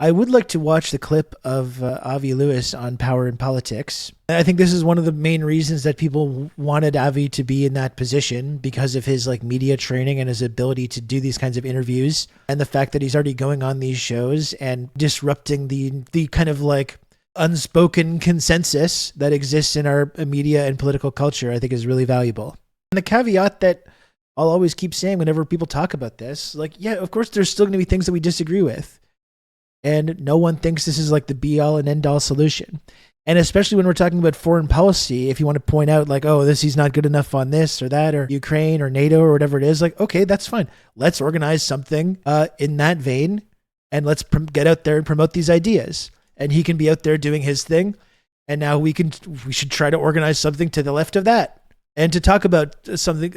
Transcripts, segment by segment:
I would like to watch the clip of Avi Lewis on Power and Politics. I think this is one of the main reasons that people wanted Avi to be in that position, because of his media training and his ability to do these kinds of interviews, and the fact that he's already going on these shows and disrupting the kind of unspoken consensus that exists in our media and political culture, I think is really valuable. And the caveat that I'll always keep saying whenever people talk about this, yeah, of course there's still going to be things that we disagree with. And no one thinks this is the be-all and end-all solution. And especially when we're talking about foreign policy, if you want to point out he's not good enough on this or that or Ukraine or NATO or whatever it is, okay, that's fine. Let's organize something in that vein, and let's get out there and promote these ideas. And he can be out there doing his thing. And now we should try to organize something to the left of that, and to talk about something,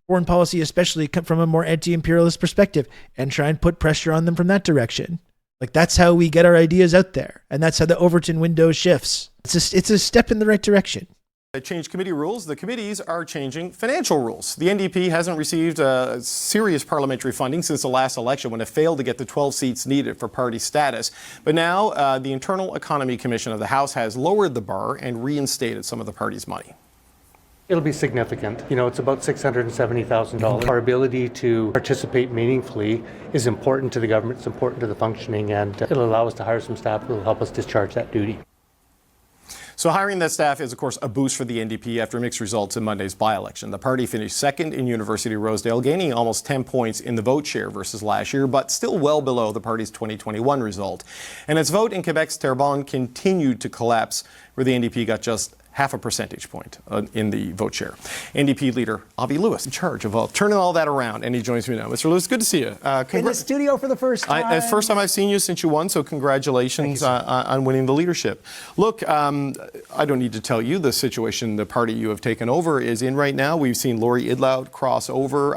foreign policy, especially from a more anti-imperialist perspective, and try and put pressure on them from that direction. That's how we get our ideas out there. And that's how the Overton window shifts. It's a step in the right direction. They changed committee rules. The committees are changing financial rules. The NDP hasn't received serious parliamentary funding since the last election, when it failed to get the 12 seats needed for party status. But now the Internal Economy Commission of the House has lowered the bar and reinstated some of the party's money. It'll be significant. It's about $670,000. Our ability to participate meaningfully is important to the government, it's important to the functioning, and it'll allow us to hire some staff who will help us discharge that duty. So hiring that staff is, of course, a boost for the NDP after mixed results in Monday's by-election. The party finished second in University Rosedale, gaining almost 10 points in the vote share versus last year, but still well below the party's 2021 result. And its vote in Quebec's Terrebonne continued to collapse, where the NDP got just half a percentage point in the vote share. NDP leader Avi Lewis in charge of turning all that around, and he joins me now. Mr. Lewis, good to see you. In the studio for the first time. It's the first time I've seen you since you won, so congratulations on winning the leadership. Look, I don't need to tell you the situation the party you have taken over is in right now. We've seen Laurie Idlout cross over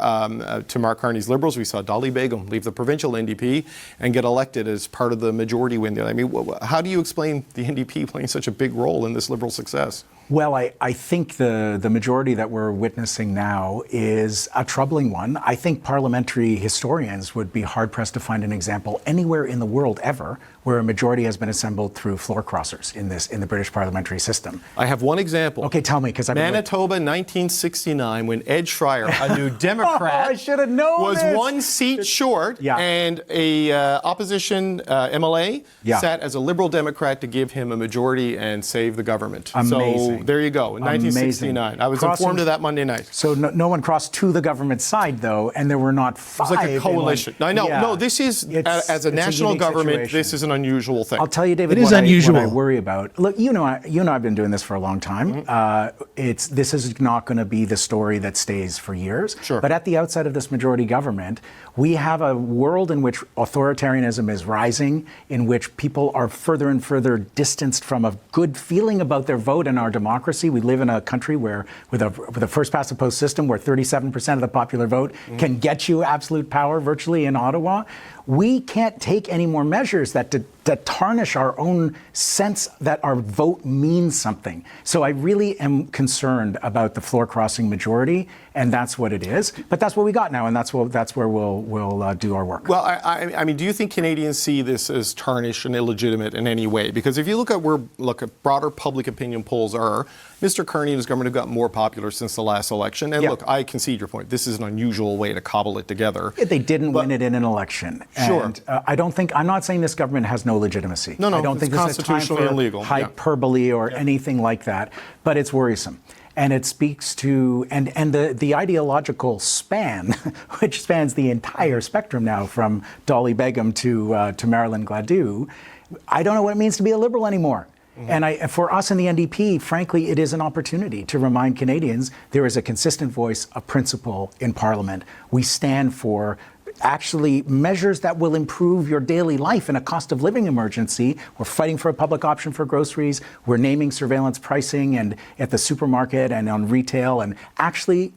to Mark Carney's Liberals. We saw Dolly Begum leave the provincial NDP and get elected as part of the majority win there. I mean, how do you explain the NDP playing such a big role in this Liberal success? Well, I think the majority that we're witnessing now is a troubling one. I think parliamentary historians would be hard-pressed to find an example anywhere in the world ever where a majority has been assembled through floor crossers in the British parliamentary system. I have one example. Okay, tell me, because Manitoba, 1969, when Ed Schreier, a New Democrat, I should have known was one seat short, and a opposition MLA sat as a Liberal Democrat to give him a majority and save the government. Amazing. So there you go, in 1969. I was informed of that Monday night. So no one crossed to the government side, though, and there were not five. It was like a coalition. I know. No, this is, as a national government, situation. This is an unusual thing. I'll tell you, David, what I worry about. Look, you know I've been doing this for a long time. This is not going to be the story that stays for years. Sure. But at the outset of this majority government, we have a world in which authoritarianism is rising, in which people are further and further distanced from a good feeling about their vote and our democracy. We live in a country where, with a first past the post system, where 37% of the popular vote can get you absolute power virtually in Ottawa. We can't take any more measures that tarnish our own sense that our vote means something. So I really am concerned about the floor crossing majority, and that's what it is. But that's what we got now, and that's where we'll do our work. Well, I mean, do you think Canadians see this as tarnished and illegitimate in any way? Because if you look at where broader public opinion polls are, Mr. Carney and his government have gotten more popular since the last election. And look, I concede your point. This is an unusual way to cobble it together. They didn't win it in an election. Sure. And I'm not saying this government has no legitimacy. No, I don't think this is constitutionally illegal. Hyperbole or anything like that. But it's worrisome. And it speaks to, and the ideological span, which spans the entire spectrum now from Dolly Begum to Marilyn Gladue, I don't know what it means to be a Liberal anymore. And for us in the NDP, frankly, it is an opportunity to remind Canadians there is a consistent voice, a principle in Parliament. We stand for actually measures that will improve your daily life in a cost of living emergency. We're fighting for a public option for groceries. We're naming surveillance pricing and at the supermarket and on retail, and actually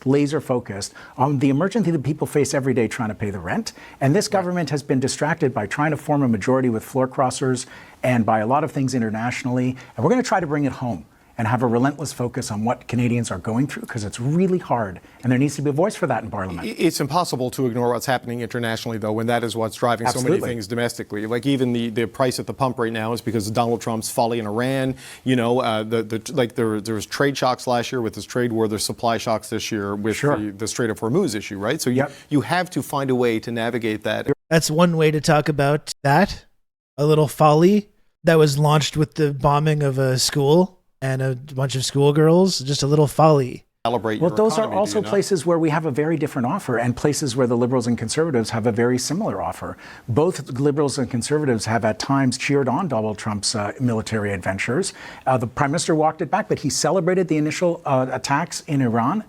laser focused on the emergency that people face every day trying to pay the rent. And this government has been distracted by trying to form a majority with floor crossers and by a lot of things internationally. And we're going to try to bring it home. and have a relentless focus on what Canadians are going through, because it's really hard, and there needs to be a voice for that in Parliament. It's impossible to ignore what's happening internationally, though, when that is what's driving Absolutely. so many things domestically. Like even the price at the pump right now is because of Donald Trump's folly in Iran. You know, there was trade shocks last year with this trade war. There's supply shocks this year with the Strait of Hormuz issue, right? So you have to find a way to navigate that. That's one way to talk about that. A little folly that was launched with the bombing of a school and a bunch of schoolgirls. Just a little folly. Well, those are also places where we have a very different offer, and places where the Liberals and Conservatives have a very similar offer. Both Liberals and Conservatives have at times cheered on Donald Trump's military adventures. The Prime Minister walked it back, but he celebrated the initial attacks in Iran.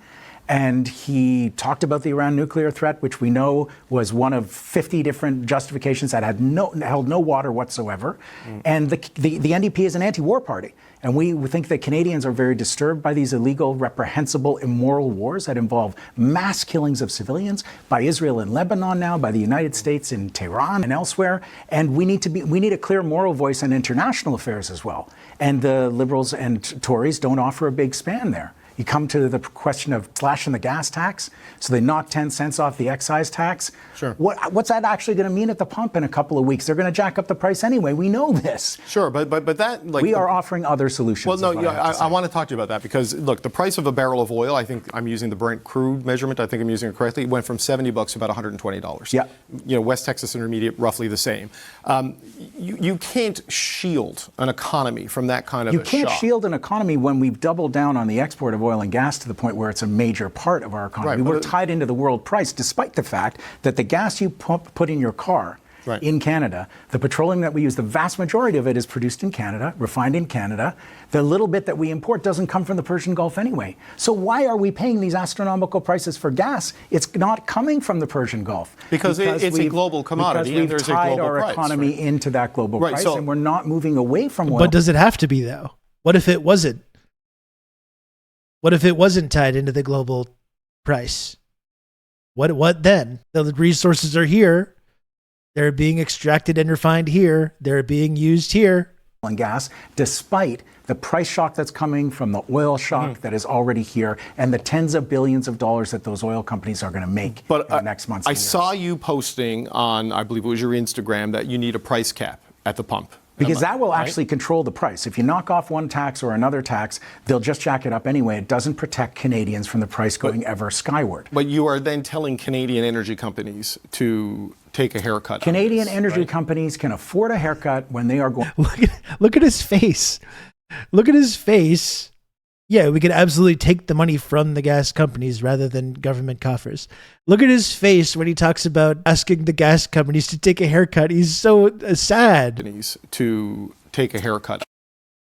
And he talked about the Iran nuclear threat, which we know was one of 50 different justifications that had held no water whatsoever. And the NDP is an anti-war party. And we think that Canadians are very disturbed by these illegal, reprehensible, immoral wars that involve mass killings of civilians by Israel in Lebanon now, by the United States in Tehran and elsewhere. And we need a clear moral voice in international affairs as well. And the Liberals and Tories don't offer a big span there. You come to the question of slashing the gas tax, so they knock 10 cents off the excise tax. Sure. What's that actually going to mean at the pump in a couple of weeks? They're going to jack up the price anyway. We know this. Sure, but that we are offering other solutions. Well, no, I want to talk to you about that because look, the price of a barrel of oil. I think I'm using the Brent crude measurement. I think I'm using it correctly. It went from $70 to about $120. Yeah. You know, West Texas Intermediate roughly the same. You can't shield an economy from that kind of. You can't shield an economy when we've doubled down on the export of oil and gas to the point where it's a major part of our economy. Right, we're tied into the world price, despite the fact that the gas you put in your car in Canada, the petroleum that we use, the vast majority of it is produced in Canada, refined in Canada. The little bit that we import doesn't come from the Persian Gulf anyway. So why are we paying these astronomical prices for gas? It's not coming from the Persian Gulf. Because it's a global commodity. Because we've tied our economy into that global price, and we're not moving away from oil. But does it have to be, though? What if it wasn't? What if it wasn't tied into the global price? What then? The resources are here. They're being extracted and refined here. They're being used here. And gas, despite the price shock that's coming from the oil shock that is already here and the tens of billions of dollars that those oil companies are going to make in the next months. I saw you posting on, I believe it was your Instagram, that you need a price cap at the pump. Because that will actually control the price. If you knock off one tax or another tax, they'll just jack it up anyway. It doesn't protect Canadians from the price going ever skyward. But you are then telling Canadian energy companies to take a haircut. Canadian energy companies can afford a haircut when they are going. Look at his face. Look at his face. Yeah, we could absolutely take the money from the gas companies rather than government coffers. Look at his face when he talks about asking the gas companies to take a haircut. He's so sad. To take a haircut.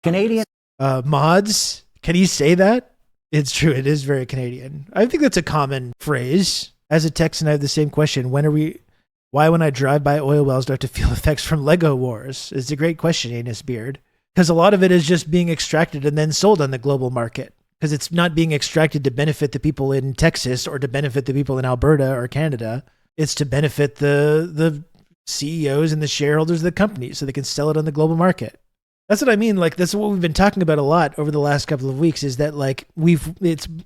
Canadian mods, can he say that? It's true. It is very Canadian. I think that's a common phrase. As a Texan, I have the same question. Why when I drive by oil wells do I have to feel effects from Lego wars? It's a great question, Anus Beard. Because a lot of it is just being extracted and then sold on the global market. Because it's not being extracted to benefit the people in Texas or to benefit the people in Alberta or Canada. It's to benefit the CEOs and the shareholders of the company so they can sell it on the global market. That's what I mean. Like, that's what we've been talking about a lot over the last couple of weeks, is that like we've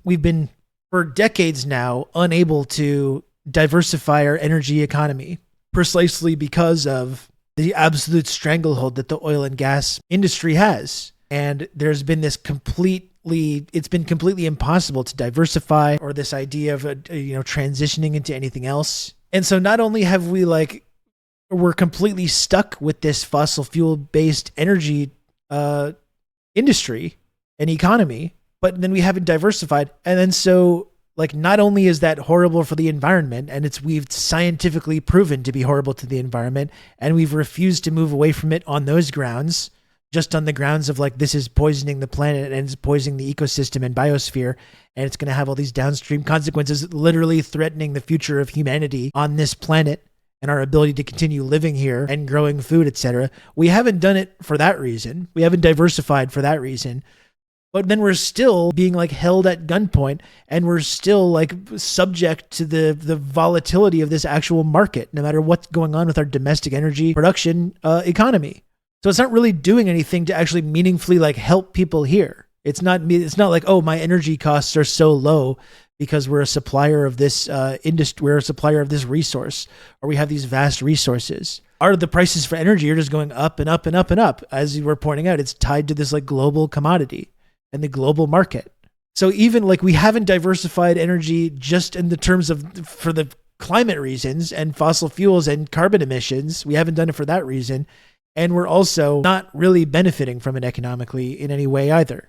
been for decades now unable to diversify our energy economy precisely because of the absolute stranglehold that the oil and gas industry has. And there's been this it's been completely impossible to diversify, or this idea of, transitioning into anything else. And so not only have we're completely stuck with this fossil fuel based energy industry and economy, but then we haven't diversified. And then so not only is that horrible for the environment, and we've scientifically proven to be horrible to the environment, and we've refused to move away from it on those grounds, just on the grounds of this is poisoning the planet and it's poisoning the ecosystem and biosphere, and it's going to have all these downstream consequences, literally threatening the future of humanity on this planet and our ability to continue living here and growing food, etc. We haven't done it for that reason. We haven't diversified for that reason. But then we're still being held at gunpoint, and we're still subject to the volatility of this actual market, no matter what's going on with our domestic energy production economy. So it's not really doing anything to actually meaningfully help people here. It's not like, oh, my energy costs are so low because we're a supplier of this industry, we're a supplier of this resource, or we have these vast resources. The prices for energy are just going up and up and up and up. As you were pointing out, it's tied to this like global commodity and the global market. So even like we haven't diversified energy just in the terms of for the climate reasons and fossil fuels and carbon emissions. We haven't done it for that reason. And we're also not really benefiting from it economically in any way either.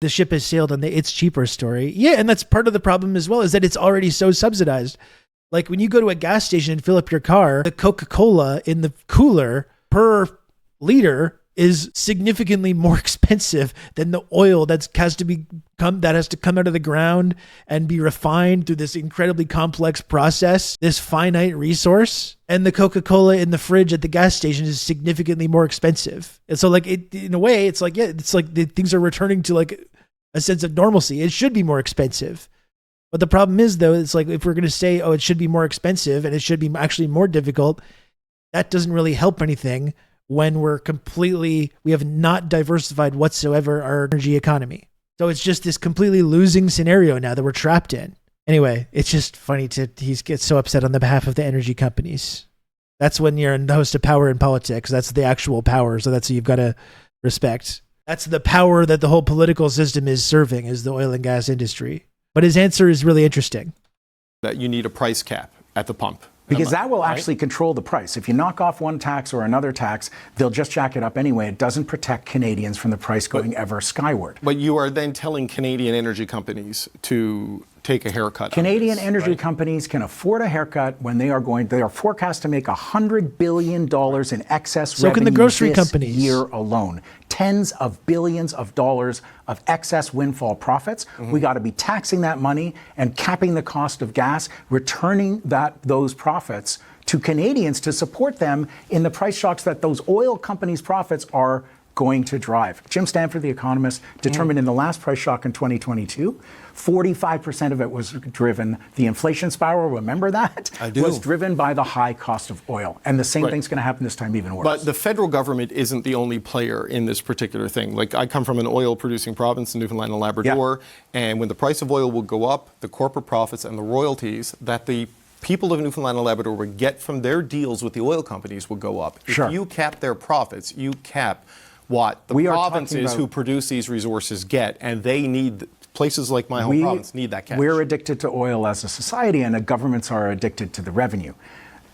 The ship has sailed on the it's cheaper story. Yeah, and that's part of the problem as well, is that it's already so subsidized. Like when you go to a gas station and fill up your car, the Coca-Cola in the cooler per liter is significantly more expensive than the oil that has to come out of the ground and be refined through this incredibly complex process, this finite resource. And the Coca-Cola in the fridge at the gas station is significantly more expensive. And so like it, in a way, it's like, yeah, it's like things are returning to like a sense of normalcy. It should be more expensive. But the problem is, though, it's like if we're going to say, oh, it should be more expensive and it should be actually more difficult, that doesn't really help anything when we have not diversified whatsoever our energy economy. So it's just this completely losing scenario now that we're trapped in. Anyway, it's just funny he gets so upset on the behalf of the energy companies. That's when you're the host of Power in Politics. That's the actual power. So that's what you've got to respect. That's the power that the whole political system is serving, is the oil and gas industry. But his answer is really interesting. That you need a price cap at the pump. Because that will actually control the price. If you knock off one tax or another tax, they'll just jack it up anyway. It doesn't protect Canadians from the price going ever skyward. But you are then telling Canadian energy companies to take a haircut. Canadian energy companies can afford a haircut when they are forecast to make $100 billion in excess revenue. So can the grocery this companies. year alone. Tens of billions of dollars of excess windfall profits. We got to be taxing that money and capping the cost of gas, returning those profits to Canadians to support them in the price shocks that those oil companies' profits are going to drive. Jim Stanford, the economist, determined in the last price shock in 2022, 45% of it was driven, the inflation spiral, remember that? I do. Was driven by the high cost of oil. And the same thing's going to happen this time, even worse. But the federal government isn't the only player in this particular thing. Like, I come from an oil-producing province in Newfoundland and Labrador, and when the price of oil will go up, the corporate profits and the royalties that the people of Newfoundland and Labrador would get from their deals with the oil companies will go up. Sure. If you cap their profits, you cap what the provinces who produce these resources get, and they need, places like my home province need that cash. We're addicted to oil as a society, and the governments are addicted to the revenue.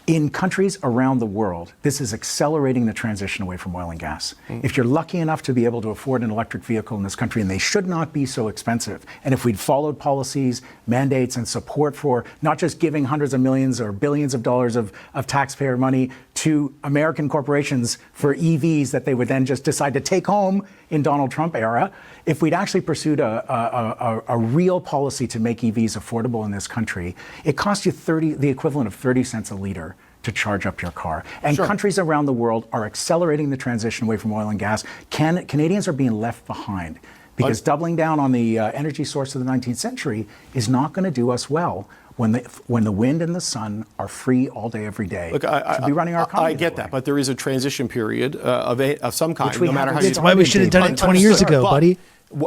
In countries around the world, this is accelerating the transition away from oil and gas. If you're lucky enough to be able to afford an electric vehicle in this country, and they should not be so expensive, and if we'd followed policies, mandates, and support for not just giving hundreds of millions or billions of dollars of taxpayer money to American corporations for EVs that they would then just decide to take home in Donald Trump era, if we'd actually pursued a real policy to make EVs affordable in this country, it costs you the equivalent of 30 cents a liter to charge up your car. And countries around the world are accelerating the transition away from oil and gas. Canadians are being left behind because doubling down on the energy source of the 19th century is not going to do us well when the wind and the sun are free all day, every day. Look, to be running our economy. I get that, but there is a transition period of some kind, no matter how you. That's why we should have done it 20 years ago, buddy.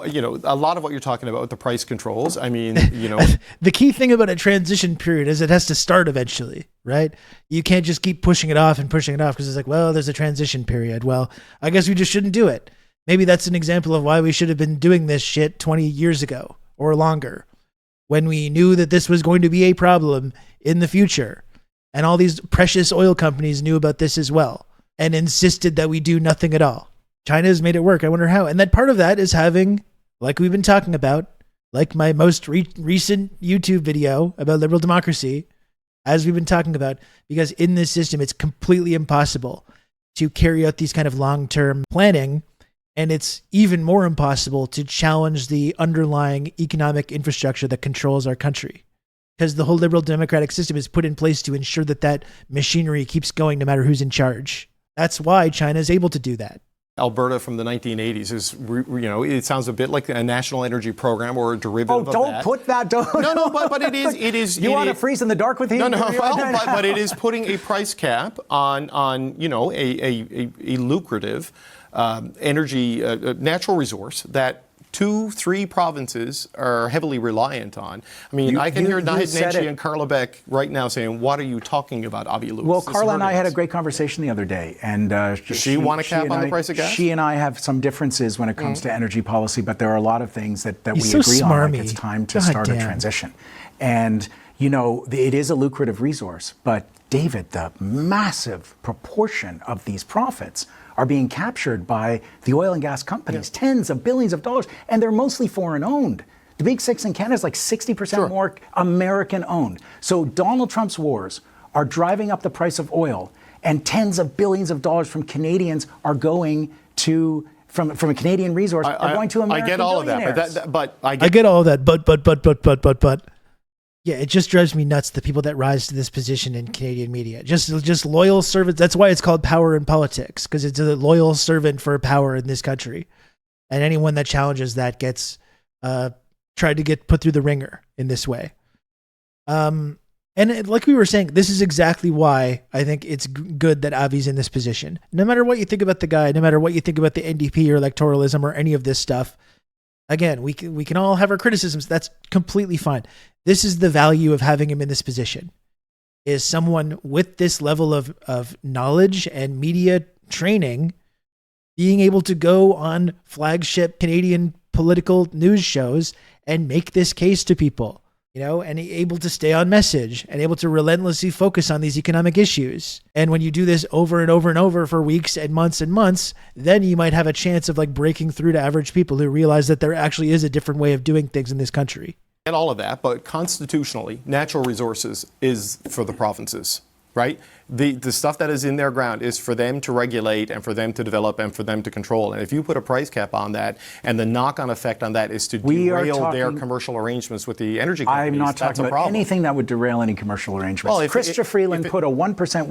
You know, a lot of what you're talking about with the price controls, I mean, you know. The key thing about a transition period is it has to start eventually, right? You can't just keep pushing it off because it's like, well, there's a transition period. Well, I guess we just shouldn't do it. Maybe that's an example of why we should have been doing this shit 20 years ago or longer, when we knew that this was going to be a problem in the future. And all these precious oil companies knew about this as well and insisted that we do nothing at all. China has made it work. I wonder how. And that part of that is having, like we've been talking about, like my most recent YouTube video about liberal democracy, as we've been talking about, because in this system, it's completely impossible to carry out these kind of long-term planning. And it's even more impossible to challenge the underlying economic infrastructure that controls our country. Because the whole liberal democratic system is put in place to ensure that that machinery keeps going no matter who's in charge. That's why China is able to do that. Alberta from the 1980s is, you know, it sounds a bit like a national energy program or a derivative of that. Oh, don't put that down. No, but it is. You want to freeze in the dark with him? No, but it is putting a price cap on you know, a lucrative energy, natural resource that 2-3 provinces are heavily reliant on. I mean, I can hear Nahid Nenshi and Carla Beck right now saying, what are you talking about, Avi Lewis? Well, Carla and I had a great conversation the other day. And does she want a cap on the price of gas? She and I have some differences when it comes to energy policy, but there are a lot of things that we so agree smarmy. on. Like it's time to start a transition. And, you know, it is a lucrative resource. But, David, the massive proportion of these profits are being captured by the oil and gas companies, tens of billions of dollars, and they're mostly foreign owned. The big six in Canada is like 60% more American owned. So Donald Trump's wars are driving up the price of oil, and tens of billions of dollars from Canadians are going to from a Canadian resource are going to American I get all of that, I get all of that, but yeah, it just drives me nuts, the people that rise to this position in Canadian media. Just loyal servants. That's why it's called Power in Politics, because it's a loyal servant for power in this country. And anyone that challenges that gets tried to get put through the ringer in this way. Like we were saying, this is exactly why I think it's good that Avi's in this position. No matter what you think about the guy, no matter what you think about the NDP or electoralism or any of this stuff, again, we can all have our criticisms. That's completely fine. This is the value of having him in this position, is someone with this level of knowledge and media training being able to go on flagship Canadian political news shows and make this case to people, you know, and able to stay on message and able to relentlessly focus on these economic issues. And when you do this over and over and over for weeks and months, then you might have a chance of like breaking through to average people who realize that there actually is a different way of doing things in this country. And all of that, but constitutionally, natural resources is for the provinces, right? The stuff that is in their ground is for them to regulate and for them to develop and for them to control. And if you put a price cap on that, and the knock-on effect on that is to derail their commercial arrangements with the energy companies, I'm not talking about anything that would derail any commercial arrangements. Well, Chrystia Freeland put a 1%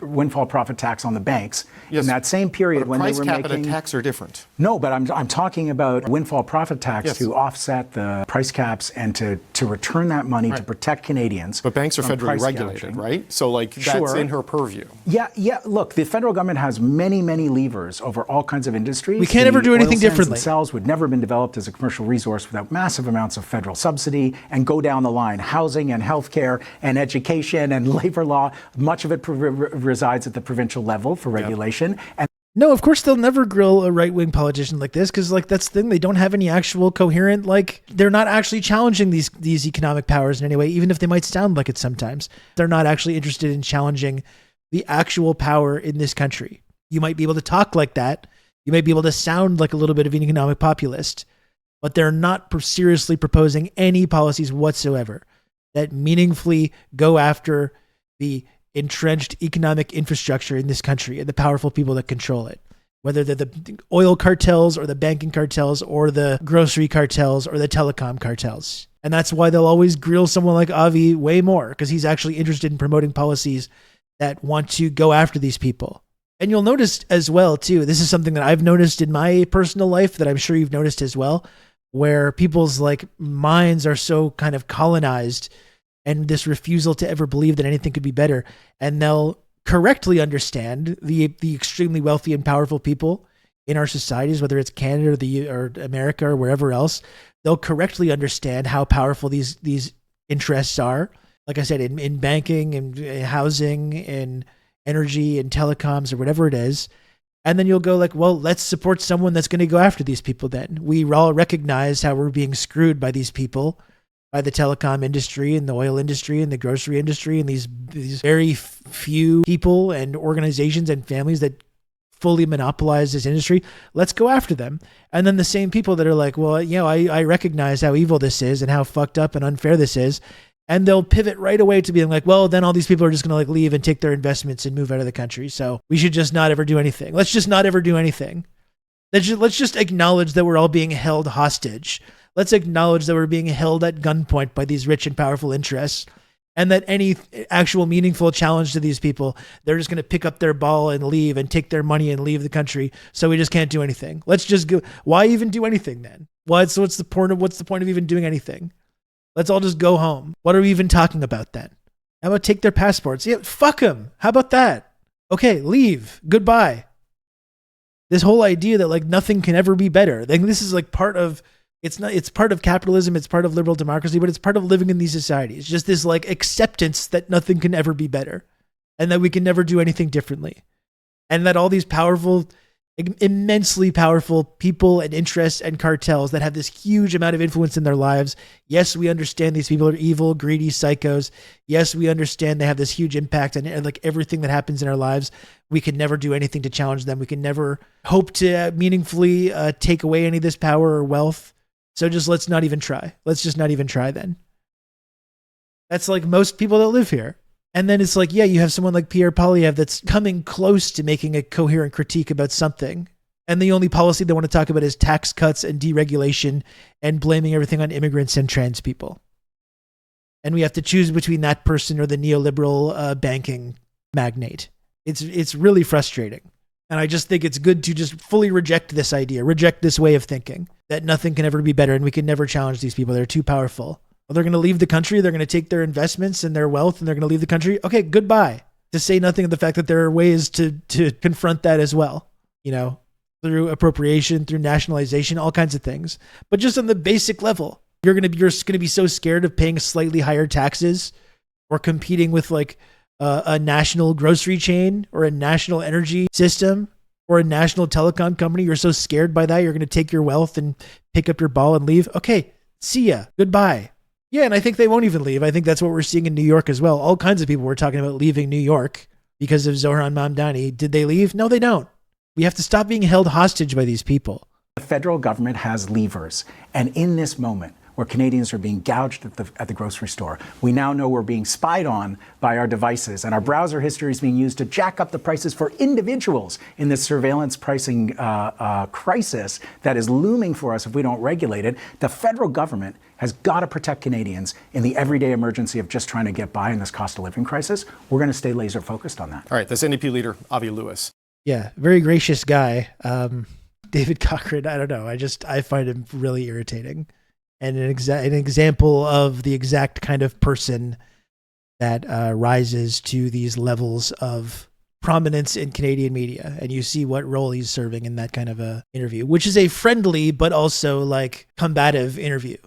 windfall profit tax on the banks in that same period when they were making... price cap and a tax are different. No, but I'm talking about windfall profit tax to offset the price caps and to return that money to protect Canadians. But banks are federally regulated, right? So like that's in her purview. Yeah. Look, the federal government has many levers over all kinds of industries. We can't ever do anything differently. Themselves would never have been developed as a commercial resource without massive amounts of federal subsidy, and go down the line, housing and healthcare and education and labor law. Much of it resides at the provincial level for regulation. And no, of course they'll never grill a right-wing politician like this, because like that's the thing, they don't have any actual coherent, like they're not actually challenging these economic powers in any way, even if they might sound like it sometimes. They're not actually interested in challenging the actual power in this country. You might be able to talk like that. You might be able to sound like a little bit of an economic populist, but they're not seriously proposing any policies whatsoever that meaningfully go after the entrenched economic infrastructure in this country and the powerful people that control it, whether they're the oil cartels or the banking cartels or the grocery cartels or the telecom cartels. And that's why they'll always grill someone like Avi way more, because he's actually interested in promoting policies that want to go after these people. And you'll notice as well, too, this is something that I've noticed in my personal life that I'm sure you've noticed as well, where people's like minds are so kind of colonized and this refusal to ever believe that anything could be better. And they'll correctly understand the extremely wealthy and powerful people in our societies, whether it's Canada or America or wherever else. They'll correctly understand how powerful these interests are. Like I said, in banking and housing and energy and telecoms or whatever it is. And then you'll go like, well, let's support someone that's going to go after these people then. We all recognize how we're being screwed by these people, by the telecom industry and the oil industry and the grocery industry and these very few people and organizations and families that fully monopolize this industry. Let's go after them. And then the same people that are like, well, you know, I recognize how evil this is and how fucked up and unfair this is. And they'll pivot right away to being like, well, then all these people are just going to like leave and take their investments and move out of the country. So we should just not ever do anything. Let's just not ever do anything. Let's just acknowledge that we're all being held hostage. Let's acknowledge that we're being held at gunpoint by these rich and powerful interests, and that any actual meaningful challenge to these people, they're just going to pick up their ball and leave and take their money and leave the country. So we just can't do anything. Let's just go. Why even do anything then? What's the point of even doing anything? Let's all just go home. What are we even talking about then? How about take their passports? Yeah, fuck them. How about that? Okay, leave. Goodbye. This whole idea that like nothing can ever be better. Like this is like it's part of capitalism, it's part of liberal democracy, but it's part of living in these societies. Just this like acceptance that nothing can ever be better and that we can never do anything differently. And that all these powerful, immensely powerful people and interests and cartels that have this huge amount of influence in their lives. Yes, we understand these people are evil, greedy psychos. Yes, we understand they have this huge impact on like everything that happens in our lives. We can never do anything to challenge them. We can never hope to meaningfully take away any of this power or wealth. So just let's not even try. Let's just not even try then. That's like most people that live here. And then it's like, yeah, you have someone like Pierre Poilievre that's coming close to making a coherent critique about something. And the only policy they want to talk about is tax cuts and deregulation and blaming everything on immigrants and trans people. And we have to choose between that person or the neoliberal banking magnate. It's really frustrating. And I just think it's good to just fully reject this idea, reject this way of thinking that nothing can ever be better and we can never challenge these people. They're too powerful. Well, they're going to leave the country. They're going to take their investments and their wealth and they're going to leave the country. Okay, goodbye. To say nothing of the fact that there are ways to confront that as well, you know, through appropriation, through nationalization, all kinds of things. But just on the basic level, you're going to be so scared of paying slightly higher taxes or competing with like a national grocery chain or a national energy system or a national telecom company. You're so scared by that. You're going to take your wealth and pick up your ball and leave. Okay, see ya. Goodbye. Yeah, and I think they won't even leave. I think that's what we're seeing in New York as well. All kinds of people were talking about leaving New York because of Zohran Mamdani. Did they leave? No, they don't. We have to stop being held hostage by these people. The federal government has levers. And in this moment, where Canadians are being gouged at the grocery store, we now know we're being spied on by our devices, and our browser history is being used to jack up the prices for individuals in this surveillance pricing crisis that is looming for us if we don't regulate it. The federal government has got to protect Canadians in the everyday emergency of just trying to get by in this cost of living crisis. We're going to stay laser focused on that. All right, this NDP leader, Avi Lewis. Yeah, very gracious guy. David Cochrane, I don't know. I find him really irritating. And an example of the exact kind of person that rises to these levels of prominence in Canadian media. And you see what role he's serving in that kind of a interview, which is a friendly but also like combative interview.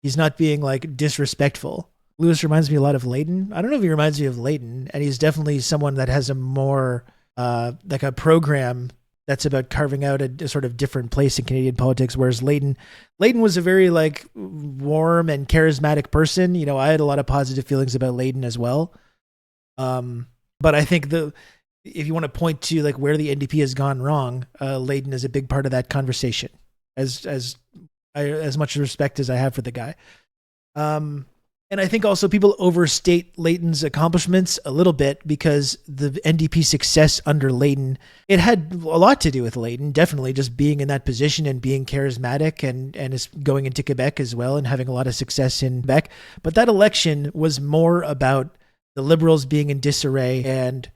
He's not being like disrespectful. Lewis reminds me a lot of Layton. I don't know if he reminds me of Layton, and he's definitely someone that has a more like a program that's about carving out a sort of different place in Canadian politics, whereas Layton was a very like warm and charismatic person. You know, I had a lot of positive feelings about Layton as well. But I think if you want to point to like where the NDP has gone wrong, Layton is a big part of that conversation. As much respect as I have for the guy. And I think also people overstate Layton's accomplishments a little bit because the NDP success under Layton, it had a lot to do with Layton, definitely just being in that position and being charismatic and is going into Quebec as well and having a lot of success in Quebec. But that election was more about the Liberals being in disarray and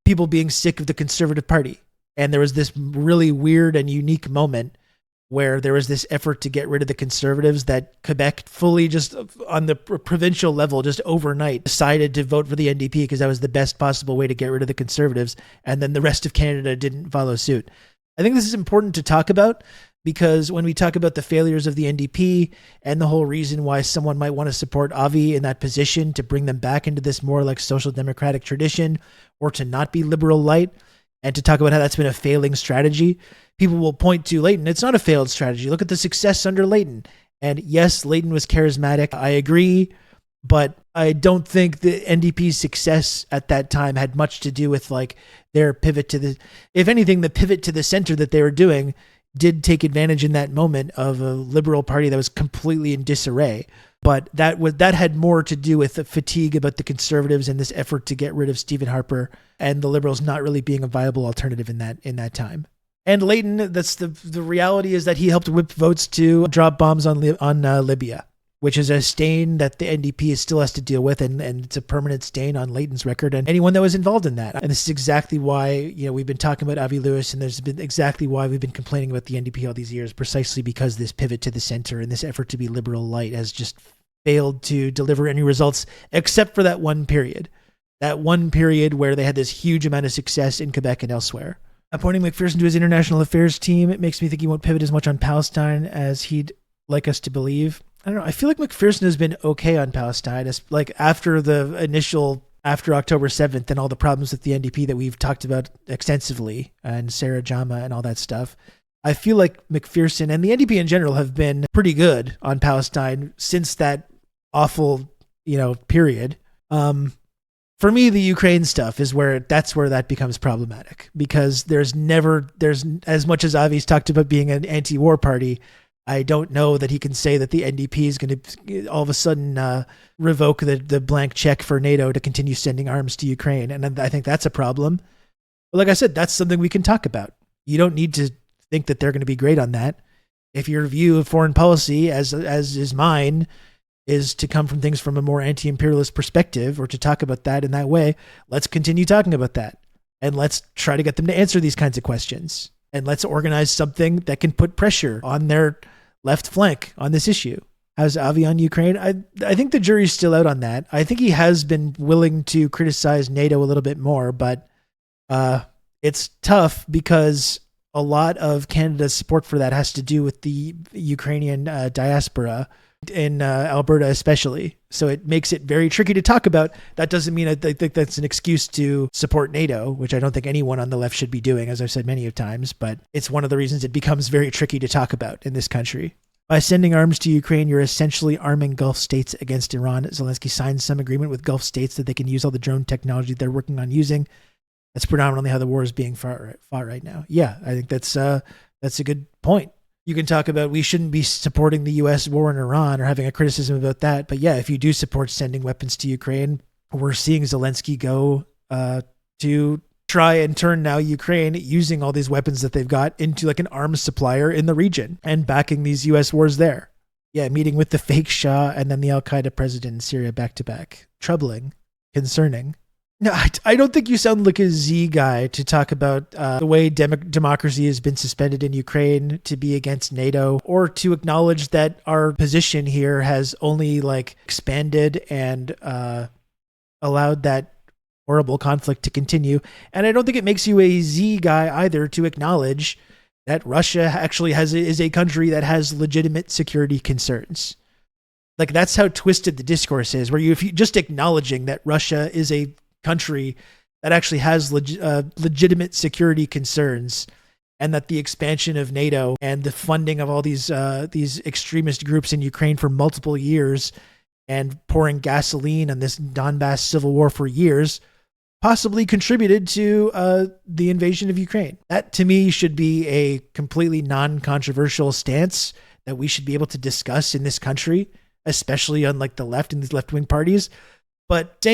people being sick of the Conservative Party. And there was this really weird and unique moment where there was this effort to get rid of the Conservatives that Quebec fully just on the provincial level, just overnight decided to vote for the NDP because that was the best possible way to get rid of the Conservatives. And then the rest of Canada didn't follow suit. I think this is important to talk about because when we talk about the failures of the NDP and the whole reason why someone might want to support Avi in that position to bring them back into this more like social democratic tradition or to not be liberal light and to talk about how that's been a failing strategy, people will point to Layton. It's not a failed strategy. Look at the success under Layton. And yes, Layton was charismatic. I agree. But I don't think the NDP's success at that time had much to do with like their pivot to if anything, the pivot to the center that they were doing did take advantage in that moment of a liberal party that was completely in disarray. But that had more to do with the fatigue about the Conservatives and this effort to get rid of Stephen Harper and the Liberals not really being a viable alternative in that time. And Layton, that's the reality is that he helped whip votes to drop bombs on Libya, which is a stain that the NDP still has to deal with, and it's a permanent stain on Layton's record and anyone that was involved in that. And this is exactly why we've been talking about Avi Lewis, and there's been exactly why we've been complaining about the NDP all these years, precisely because this pivot to the center and this effort to be liberal light has just failed to deliver any results except for that one period where they had this huge amount of success in Quebec and elsewhere. Appointing McPherson to his international affairs team, it makes me think he won't pivot as much on Palestine as he'd like us to believe. I don't know. I feel like McPherson has been okay on Palestine. It's like after October 7th and all the problems with the NDP that we've talked about extensively, and Sarah Jama and all that stuff. I feel like McPherson and the NDP in general have been pretty good on Palestine since that awful, period. For me, the Ukraine stuff is where that becomes problematic, because there's as much as Avi's talked about being an anti-war party, I don't know that he can say that the NDP is going to all of a sudden revoke the blank check for NATO to continue sending arms to Ukraine. And I think that's a problem. But like I said, that's something we can talk about. You don't need to think that they're going to be great on that. If your view of foreign policy, as is mine, is to come from things from a more anti-imperialist perspective, or to talk about that in that way, let's continue talking about that. And let's try to get them to answer these kinds of questions. And let's organize something that can put pressure on their left flank on this issue. How's Avi on Ukraine? I think the jury's still out on that. I think he has been willing to criticize NATO a little bit more, but it's tough because a lot of Canada's support for that has to do with the Ukrainian diaspora in Alberta especially. So it makes it very tricky to talk about. That doesn't mean I think that's an excuse to support NATO, which I don't think anyone on the left should be doing, as I've said many of times, but it's one of the reasons it becomes very tricky to talk about in this country. By sending arms to Ukraine, you're essentially arming Gulf states against Iran. Zelensky signed some agreement with Gulf states that they can use all the drone technology they're working on using. That's predominantly how the war is being fought right now. Yeah, I think that's a good point. You can talk about we shouldn't be supporting the U.S. war in Iran or having a criticism about that. But yeah, if you do support sending weapons to Ukraine, we're seeing Zelensky go to try and turn now Ukraine, using all these weapons that they've got, into like an arms supplier in the region and backing these U.S. wars there. Yeah, meeting with the fake Shah and then the Al-Qaeda president in Syria back to back. Troubling, concerning. No, I don't think you sound like a Z guy to talk about the way democracy has been suspended in Ukraine, to be against NATO, or to acknowledge that our position here has only expanded and allowed that horrible conflict to continue. And I don't think it makes you a Z guy either to acknowledge that Russia actually is a country that has legitimate security concerns. That's how twisted the discourse is, where if you just acknowledging that Russia is a country that actually has legitimate security concerns, and that the expansion of NATO and the funding of all these extremist groups in Ukraine for multiple years, and pouring gasoline on this Donbass civil war for years, possibly contributed to the invasion of Ukraine. That, to me, should be a completely non-controversial stance that we should be able to discuss in this country, especially on the left and these left-wing parties. But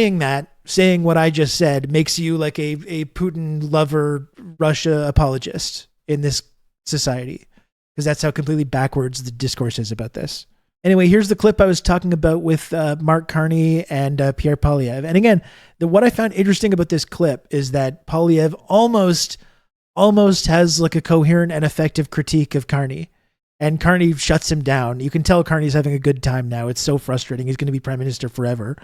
saying what I just said makes you like a Putin lover, Russia apologist in this society, because that's how completely backwards the discourse is about this. Anyway, here's the clip I was talking about with Mark Carney and Pierre Poilievre. And again, what I found interesting about this clip is that Poilievre almost has a coherent and effective critique of Carney. And Carney shuts him down. You can tell Carney's having a good time now. It's so frustrating. He's going to be prime minister forever.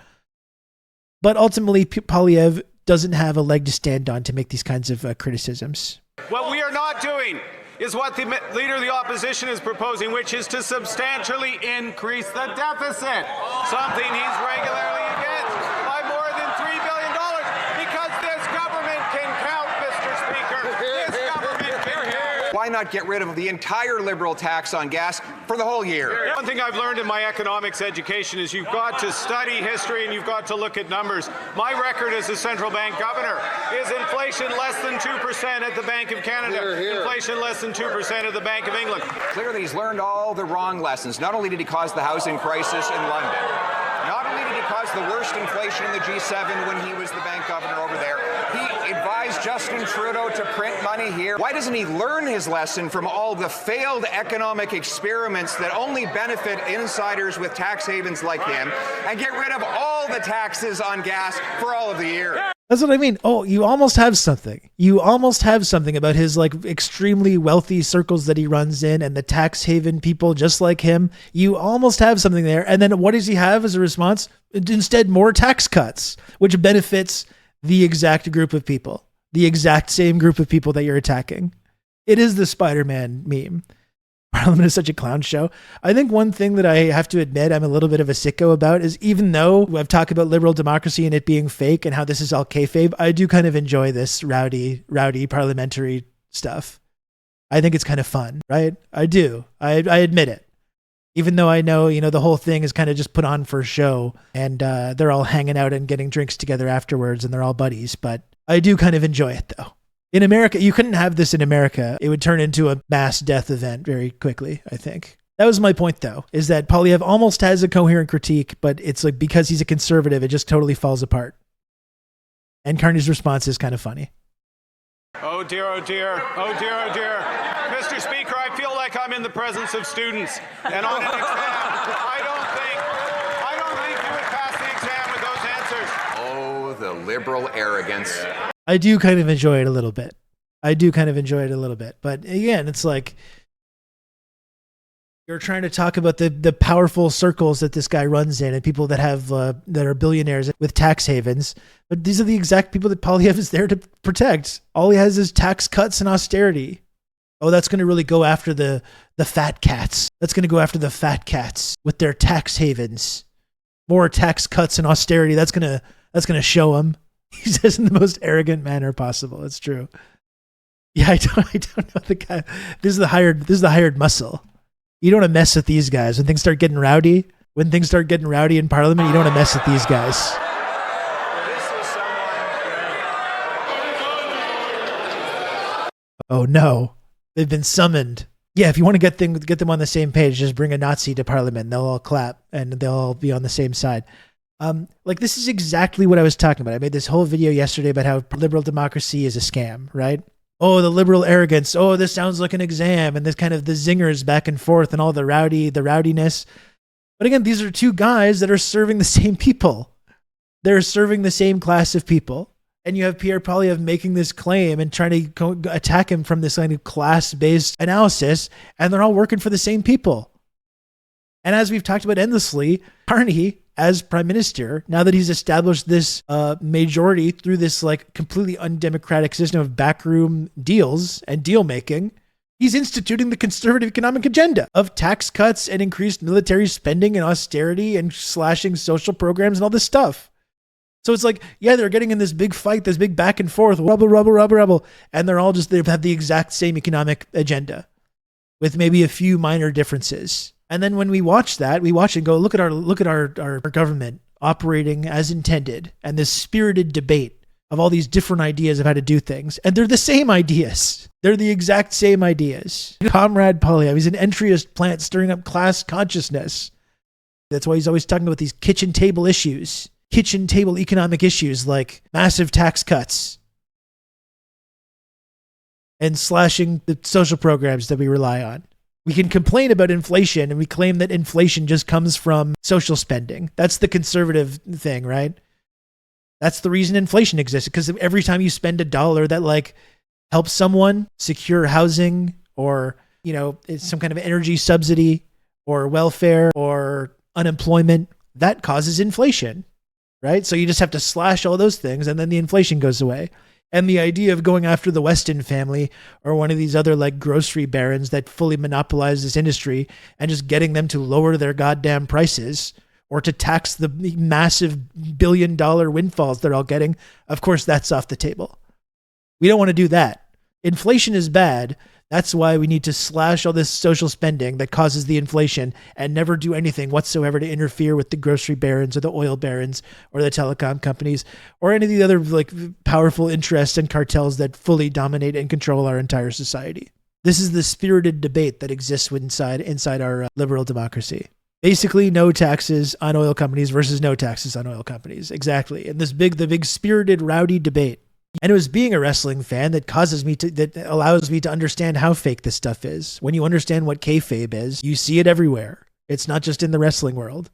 But ultimately, Poilievre doesn't have a leg to stand on to make these kinds of criticisms. What we are not doing is what the leader of the opposition is proposing, which is to substantially increase the deficit, something he's regularly against, by more than $3 billion, because this government can count, Mr. Speaker. This government can count. Why not get rid of the entire Liberal tax on gas for the whole year? One thing I've learned in my economics education is you've got to study history and you've got to look at numbers. My record as a central bank governor is inflation less than 2% at the Bank of Canada, inflation less than 2% at the Bank of England. Clearly he's learned all the wrong lessons. Not only did he cause the housing crisis in London, not only did he cause the worst inflation in the G7 when he was the bank governor over there, he advised Justin Trudeau to print money here. Why doesn't he learn his lesson from all the failed economic experiments that only benefit insiders with tax havens like him, and get rid of all the taxes on gas for all of the year? That's what I mean. Oh, you almost have something. You almost have something about his extremely wealthy circles that he runs in, and the tax haven people just like him. You almost have something there. And then what does he have as a response? Instead, more tax cuts, which benefits the exact group of people The exact same group of people that you're attacking. It is the Spider-Man meme. Parliament is such a clown show. I think one thing that I have to admit I'm a little bit of a sicko about is, even though I've talked about liberal democracy and it being fake and how this is all kayfabe, I do kind of enjoy this rowdy parliamentary stuff. I think it's kind of fun, right? I do. I admit it. Even though I know, the whole thing is kind of just put on for show, and they're all hanging out and getting drinks together afterwards and they're all buddies, but I do kind of enjoy it though. In America, you couldn't have this in America. It would turn into a mass death event very quickly, I think. That was my point, though, is that Poilievre almost has a coherent critique, but it's like because he's a conservative, it just totally falls apart. And Carney's response is kind of funny. Oh dear, oh dear, oh dear, oh dear. Mr. Speaker, I feel like I'm in the presence of students. And on an exam, I don't think you would pass the exam with those answers. Oh, the liberal arrogance. I do kind of enjoy it a little bit. But again, it's like you're trying to talk about the powerful circles that this guy runs in and people that have that are billionaires with tax havens. But these are the exact people that Poilievre is there to protect. All he has is tax cuts and austerity. Oh, that's going to really go after the fat cats. That's going to go after the fat cats with their tax havens. More tax cuts and austerity. That's going to show them. He says in the most arrogant manner possible. It's true. Yeah, I don't know the guy. This is the hired muscle. You don't want to mess with these guys when things start getting rowdy. When things start getting rowdy in Parliament, you don't want to mess with these guys. Oh no, they've been summoned. Yeah, if you want to get them on the same page, just bring a Nazi to Parliament. They'll all clap and they'll all be on the same side. This is exactly what I was talking about. I made this whole video yesterday about how liberal democracy is a scam, right? Oh, the liberal arrogance. Oh, this sounds like an exam, and this kind of the zingers back and forth and all the rowdiness. But again, these are two guys that are serving the same people. They're serving the same class of people. And you have Pierre Poilievre making this claim and trying to attack him from this kind of class-based analysis, and they're all working for the same people. And as we've talked about endlessly, Carney, as prime minister, now that he's established this majority through this like completely undemocratic system of backroom deals and deal making, he's instituting the conservative economic agenda of tax cuts and increased military spending and austerity and slashing social programs and all this stuff. So it's like, yeah, they're getting in this big fight, this big back and forth, rubble, and they're all just, they have the exact same economic agenda with maybe a few minor differences. And then when we watch that, we watch and go, look at our government operating as intended, and this spirited debate of all these different ideas of how to do things. And they're the same ideas. They're the exact same ideas. Comrade Poilievre, he's an entryist plant stirring up class consciousness. That's why he's always talking about these kitchen table issues, kitchen table economic issues like massive tax cuts and slashing the social programs that we rely on. We can complain about inflation and we claim that inflation just comes from social spending. That's the conservative thing, right? That's the reason inflation exists, because every time you spend $1 that like helps someone secure housing or, it's some kind of energy subsidy or welfare or unemployment, that causes inflation, right? So you just have to slash all those things and then the inflation goes away. And the idea of going after the Weston family or one of these other like grocery barons that fully monopolize this industry and just getting them to lower their goddamn prices or to tax the massive billion-dollar windfalls they're all getting, of course, that's off the table. We don't want to do that. Inflation is bad. That's why we need to slash all this social spending that causes the inflation and never do anything whatsoever to interfere with the grocery barons or the oil barons or the telecom companies or any of the other like powerful interests and cartels that fully dominate and control our entire society. This is the spirited debate that exists inside our liberal democracy. Basically, no taxes on oil companies versus no taxes on oil companies. Exactly. And the big spirited rowdy debate. And it was being a wrestling fan that allows me to understand how fake this stuff is. When you understand what kayfabe is, you see it everywhere. It's not just in the wrestling world.